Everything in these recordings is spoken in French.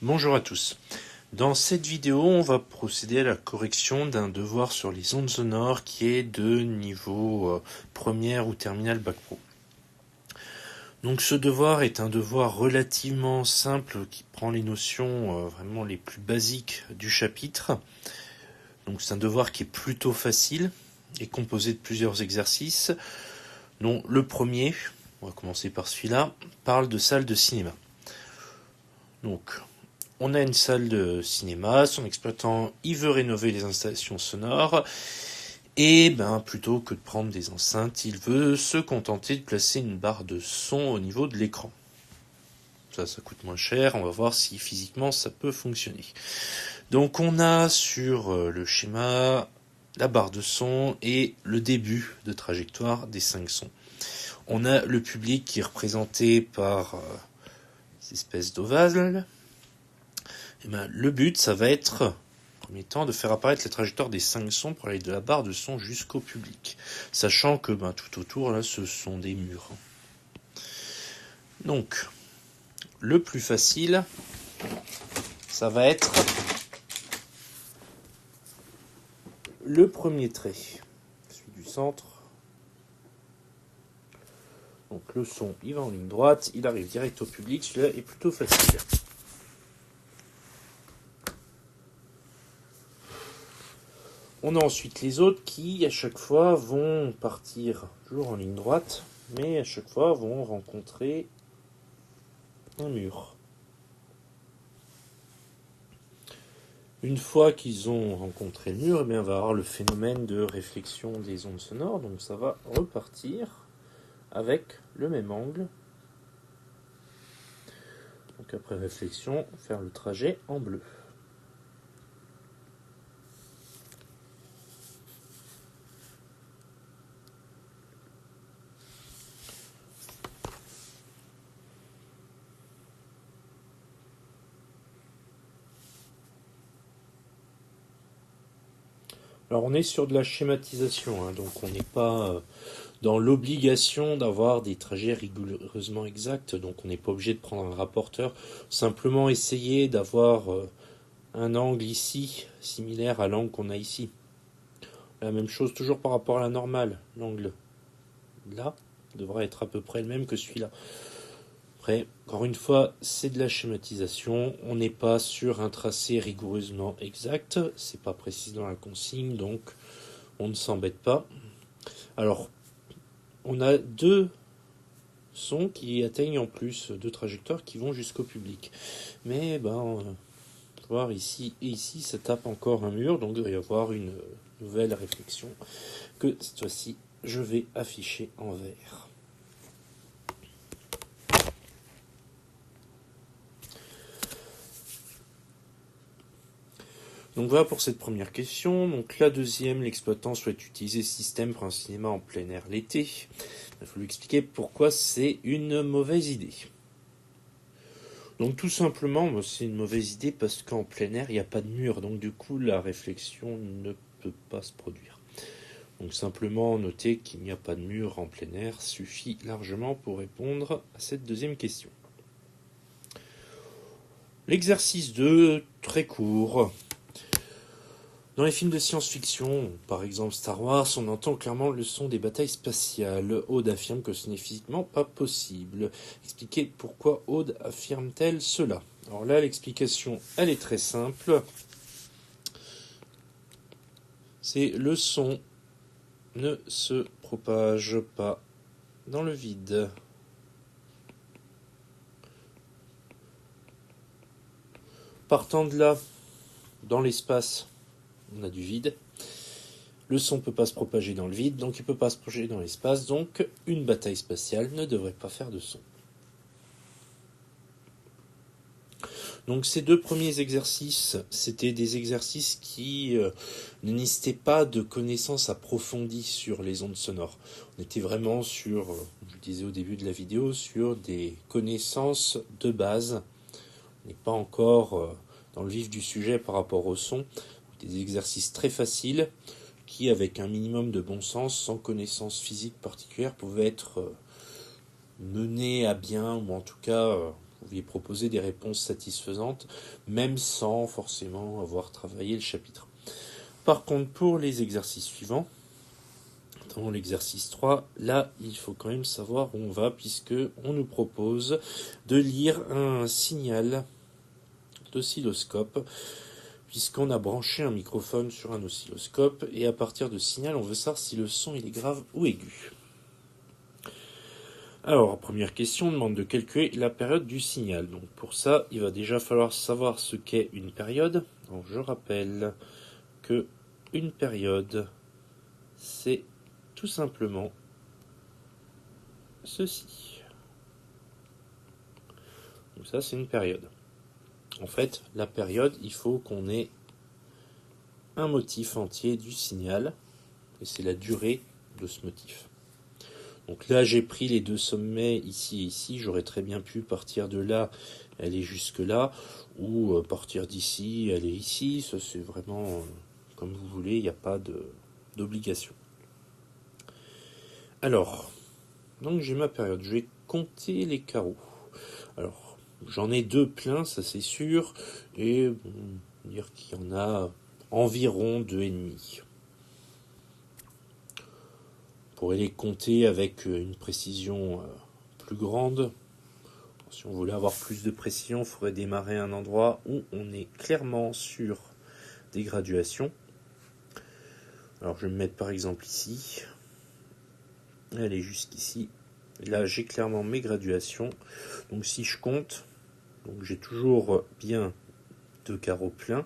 Bonjour à tous. Dans cette vidéo, on va procéder à la correction d'un devoir sur les ondes sonores qui est de niveau première ou terminale Bac Pro. Donc ce devoir est un devoir relativement simple qui prend les notions vraiment les plus basiques du chapitre. Donc c'est un devoir qui est plutôt facile et composé de plusieurs exercices. Donc le premier, on va commencer par celui-là, parle de salle de cinéma. Donc on a une salle de cinéma, son exploitant il veut rénover les installations sonores et plutôt que de prendre des enceintes, il veut se contenter de placer une barre de son au niveau de l'écran. Ça coûte moins cher, on va voir si physiquement ça peut fonctionner. Donc on a sur le schéma la barre de son et le début de trajectoire des 5 sons. On a le public qui est représenté par ces espèces d'ovales. Le but, ça va être, en premier temps, de faire apparaître la trajectoire des 5 sons pour aller de la barre de son jusqu'au public. Sachant que tout autour, là, ce sont des murs. Donc, le plus facile, ça va être le premier trait, celui du centre. Donc le son, il va en ligne droite, il arrive direct au public, celui-là est plutôt facile. On a ensuite les autres qui, à chaque fois, vont partir toujours en ligne droite, mais à chaque fois vont rencontrer un mur. Une fois qu'ils ont rencontré le mur, on va avoir le phénomène de réflexion des ondes sonores, donc ça va repartir avec le même angle. Donc après réflexion, faire le trajet en bleu. Alors on est sur de la schématisation, donc on n'est pas dans l'obligation d'avoir des trajets rigoureusement exacts, donc on n'est pas obligé de prendre un rapporteur, simplement essayer d'avoir un angle ici similaire à l'angle qu'on a ici. La même chose toujours par rapport à la normale, l'angle là devra être à peu près le même que celui-là. Après, encore une fois, c'est de la schématisation, on n'est pas sur un tracé rigoureusement exact, c'est pas précis dans la consigne, donc on ne s'embête pas. Alors, on a deux sons qui atteignent en plus deux trajectoires qui vont jusqu'au public. Mais on va voir ici et ici, ça tape encore un mur, donc il va y avoir une nouvelle réflexion que cette fois-ci, je vais afficher en vert. Donc voilà pour cette première question. Donc la deuxième, l'exploitant souhaite utiliser ce système pour un cinéma en plein air l'été. Il faut lui expliquer pourquoi c'est une mauvaise idée. Donc tout simplement, c'est une mauvaise idée parce qu'en plein air, il n'y a pas de mur. Donc du coup, la réflexion ne peut pas se produire. Donc simplement noter qu'il n'y a pas de mur en plein air suffit largement pour répondre à cette deuxième question. L'exercice 2, très court. Dans les films de science-fiction, par exemple Star Wars, on entend clairement le son des batailles spatiales. Aude affirme que ce n'est physiquement pas possible. Expliquez pourquoi Aude affirme-t-elle cela. Alors là, l'explication, elle est très simple. C'est le son ne se propage pas dans le vide. Partant de là, dans l'espace, on a du vide. Le son ne peut pas se propager dans le vide, donc il ne peut pas se propager dans l'espace, donc une bataille spatiale ne devrait pas faire de son. Donc ces deux premiers exercices, c'était des exercices qui ne nécessitaient pas de connaissances approfondies sur les ondes sonores. On était vraiment sur, je le disais au début de la vidéo, sur des connaissances de base. On n'est pas encore dans le vif du sujet par rapport au son. Des exercices très faciles qui, avec un minimum de bon sens, sans connaissance physique particulière, pouvaient être menés à bien, ou en tout cas pouviez proposer des réponses satisfaisantes, même sans forcément avoir travaillé le chapitre. Par contre, pour les exercices suivants, dans l'exercice 3, là, il faut quand même savoir où on va, puisque on nous propose de lire un signal d'oscilloscope, puisqu'on a branché un microphone sur un oscilloscope, et à partir de ce signal, on veut savoir si le son il est grave ou aigu. Alors, première question, on demande de calculer la période du signal. Donc pour ça, il va déjà falloir savoir ce qu'est une période. Donc je rappelle que une période, c'est tout simplement ceci. Donc ça, c'est une période. En fait, la période, il faut qu'on ait un motif entier du signal, et c'est la durée de ce motif. Donc là, j'ai pris les deux sommets ici et ici. J'aurais très bien pu partir de là, aller jusque là, ou partir d'ici, aller ici. Ça, c'est vraiment comme vous voulez. Il n'y a pas d'obligation. Alors, donc j'ai ma période. Je vais compter les carreaux. Alors, j'en ai deux pleins, ça c'est sûr, et dire qu'il y en a environ 2,5. On pourrait les compter avec une précision plus grande. Si on voulait avoir plus de précision, il faudrait démarrer à un endroit où on est clairement sur des graduations. Alors je vais me mettre par exemple ici. Allez jusqu'ici. Là j'ai clairement mes graduations. Donc si je compte, donc j'ai toujours bien 2 carreaux pleins.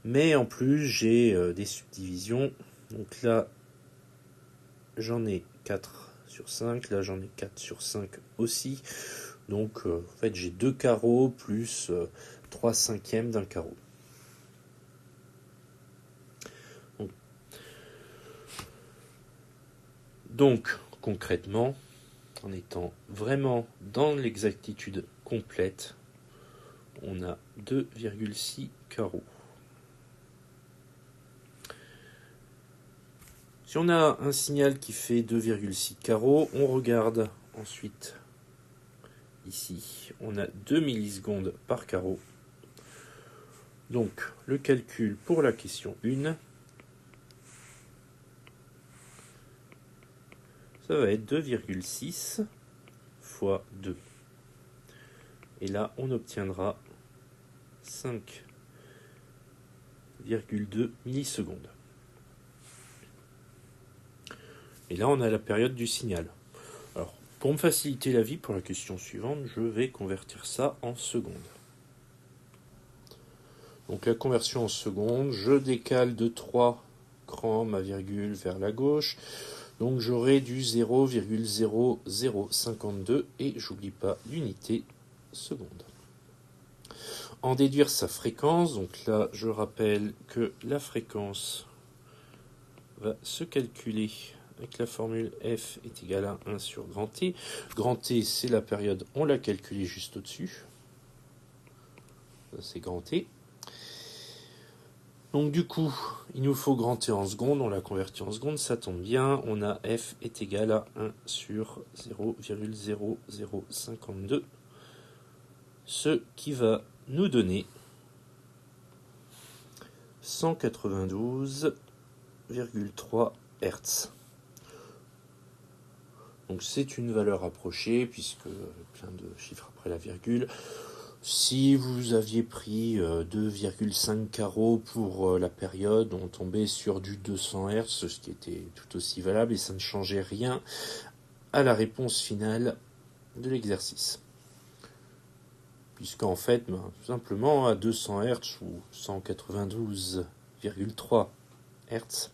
Mais en plus j'ai des subdivisions. Donc là j'en ai 4 sur 5, là j'en ai 4 sur 5 aussi. Donc en fait j'ai 2 carreaux plus 3/5 d'un carreau. Donc concrètement, en étant vraiment dans l'exactitude complète, on a 2,6 carreaux. Si on a un signal qui fait 2,6 carreaux, on regarde ensuite ici. On a 2 millisecondes par carreau. Donc le calcul pour la question 1, ça va être 2,6 fois 2. Et là, on obtiendra 5,2 millisecondes. Et là, on a la période du signal. Alors, pour me faciliter la vie, pour la question suivante, je vais convertir ça en secondes. Donc la conversion en secondes, je décale de 3 crans ma virgule vers la gauche. Donc j'aurai du 0,0052 et j'oublie pas l'unité seconde. En déduire sa fréquence, donc là je rappelle que la fréquence va se calculer avec la formule f est égale à 1 sur grand T. Grand T, c'est la période, on l'a calculé juste au-dessus. Ça, c'est grand T. Donc du coup, il nous faut grand T en secondes, on l'a converti en secondes, ça tombe bien. On a f est égal à 1 sur 0,0052. Ce qui va nous donner 192,3 Hz. Donc c'est une valeur approchée, puisque plein de chiffres après la virgule. Si vous aviez pris 2,5 carreaux pour la période, on tombait sur du 200 Hz, ce qui était tout aussi valable, et ça ne changeait rien à la réponse finale de l'exercice. Puisqu'en fait, tout simplement, à 200 Hz ou 192,3 Hz,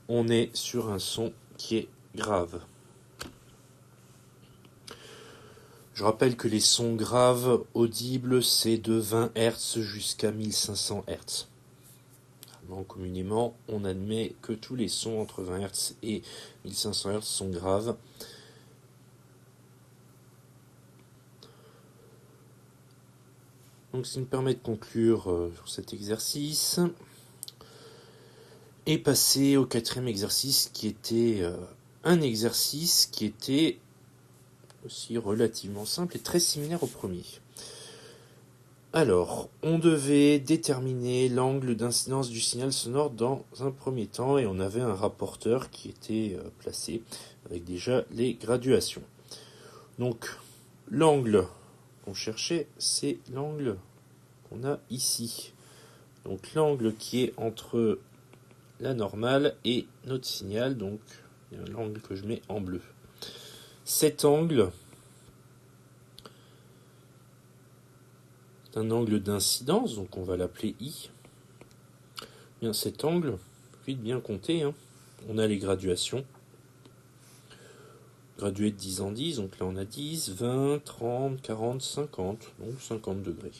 on est sur un son qui est grave. Je rappelle que les sons graves audibles, c'est de 20 Hz jusqu'à 1500 Hz. Communément, on admet que tous les sons entre 20 Hz et 1500 Hz sont graves. Donc, ça me permet de conclure sur cet exercice et passer au 4e exercice qui était un exercice qui était aussi relativement simple et très similaire au premier. Alors, on devait déterminer l'angle d'incidence du signal sonore dans un premier temps et on avait un rapporteur qui était placé avec déjà les graduations. Donc, l'angle qu'on cherchait, c'est l'angle qu'on a ici. Donc, l'angle qui est entre la normale et notre signal, donc l'angle que je mets en bleu. Cet angle, un angle d'incidence, donc on va l'appeler I. Bien, cet angle, vite bien compter, hein. On a les graduations. Gradué de 10 en 10, donc là on a 10, 20, 30, 40, 50, donc 50 degrés.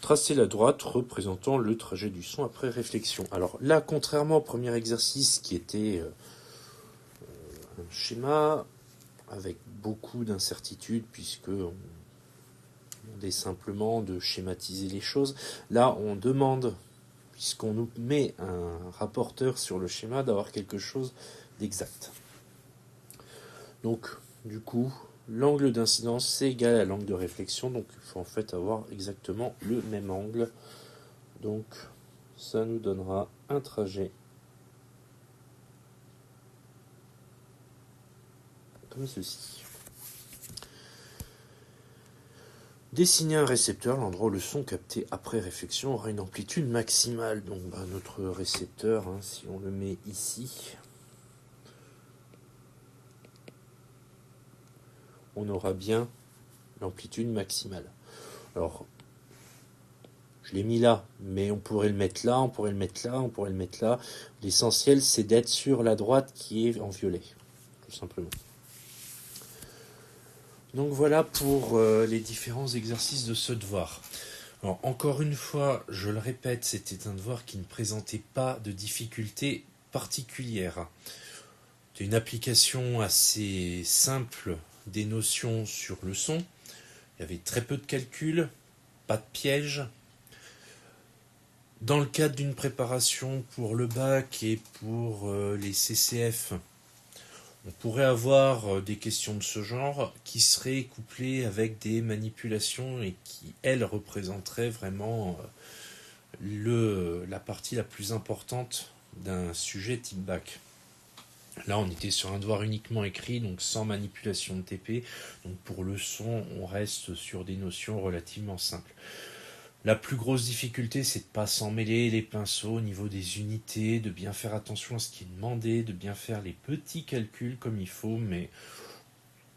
Tracer la droite représentant le trajet du son après réflexion. Alors là, contrairement au premier exercice qui était un schéma avec beaucoup d'incertitudes puisque on demandait simplement de schématiser les choses. Là, on demande, puisqu'on nous met un rapporteur sur le schéma, d'avoir quelque chose d'exact. Donc, du coup, l'angle d'incidence, c'est égal à l'angle de réflexion, donc il faut en fait avoir exactement le même angle. Donc, ça nous donnera un trajet comme ceci. Dessiner un récepteur, l'endroit où le son capté après réflexion aura une amplitude maximale. Donc notre récepteur, hein, si on le met ici, on aura bien l'amplitude maximale. Alors, je l'ai mis là, mais on pourrait le mettre là, on pourrait le mettre là, on pourrait le mettre là. L'essentiel, c'est d'être sur la droite qui est en violet, tout simplement. Donc voilà pour les différents exercices de ce devoir. Alors, encore une fois, je le répète, c'était un devoir qui ne présentait pas de difficultés particulières. C'était une application assez simple des notions sur le son. Il y avait très peu de calculs, pas de pièges. Dans le cadre d'une préparation pour le bac et pour les CCF, on pourrait avoir des questions de ce genre qui seraient couplées avec des manipulations et qui, elles, représenteraient vraiment la partie la plus importante d'un sujet type bac. Là, on était sur un devoir uniquement écrit, donc sans manipulation de TP. Donc pour le son, on reste sur des notions relativement simples. La plus grosse difficulté, c'est de ne pas s'en mêler les pinceaux au niveau des unités, de bien faire attention à ce qui est demandé, de bien faire les petits calculs comme il faut, mais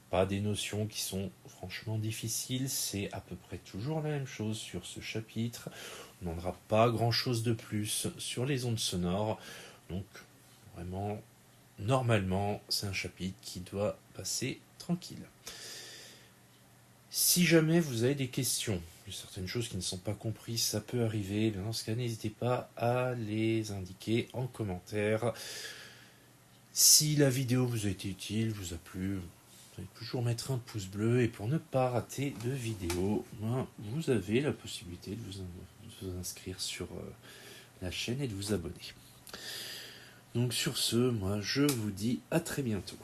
pas des notions qui sont franchement difficiles. C'est à peu près toujours la même chose sur ce chapitre. On ne demandera pas grand-chose de plus sur les ondes sonores. Donc vraiment, normalement, c'est un chapitre qui doit passer tranquille. Si jamais vous avez des questions, certaines choses qui ne sont pas comprises, ça peut arriver. Dans ce cas, n'hésitez pas à les indiquer en commentaire. Si la vidéo vous a été utile, vous a plu, vous pouvez toujours mettre un pouce bleu. Et pour ne pas rater de vidéo, vous avez la possibilité de vous inscrire sur la chaîne et de vous abonner. Donc sur ce, moi je vous dis à très bientôt.